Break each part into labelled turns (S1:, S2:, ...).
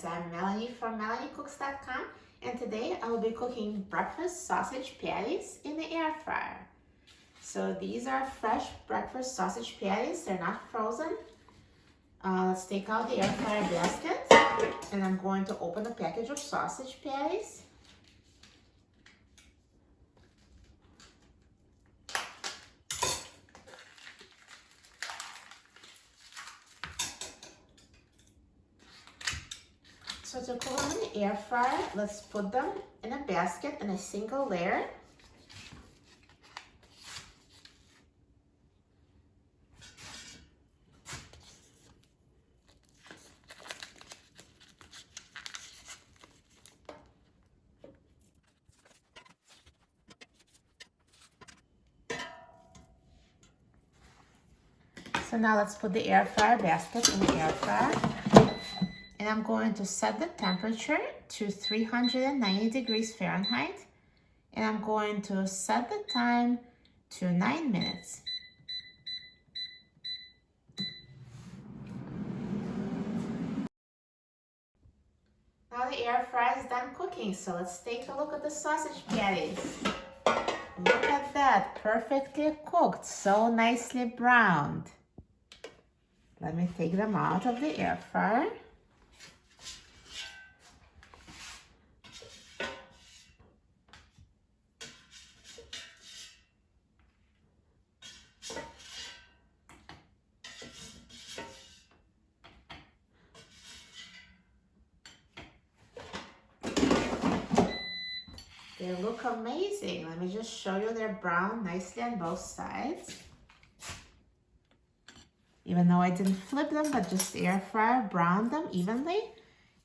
S1: friends, I'm Melanie from MelanieCooks.com, and today I will be cooking breakfast sausage patties in the air fryer. So these are fresh breakfast sausage patties, they're not frozen. Let's take out the air fryer basket, and I'm going to open a package of sausage patties. So to cook them in the air fryer, let's put them in a basket in a single layer. So now let's put the air fryer basket in the air fryer. And I'm going to set the temperature to 390 degrees Fahrenheit. And I'm going to set the time to 9 minutes. Now the air fryer is done cooking, so let's take a look at the sausage patties. Look at that, perfectly cooked, so nicely browned. Let me take them out of the air fryer. They look amazing. Let me just show you they're browned nicely on both sides. Even though I didn't flip them, but just air fryer browned them evenly.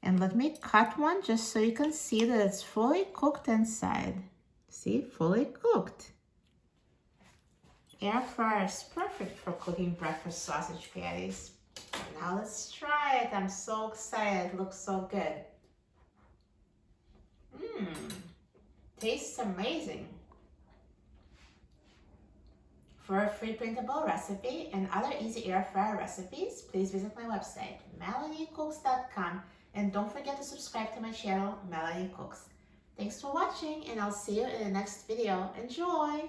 S1: And let me cut one just so you can see that it's fully cooked inside. See, fully cooked. Air fryer is perfect for cooking breakfast sausage patties. Now let's try it. I'm so excited. It looks so good. Tastes amazing. For a free printable recipe and other easy air fryer recipes, please visit my website, MelanieCooks.com, and don't forget to subscribe to my channel, Melanie Cooks. Thanks for watching, and I'll see you in the next video. Enjoy!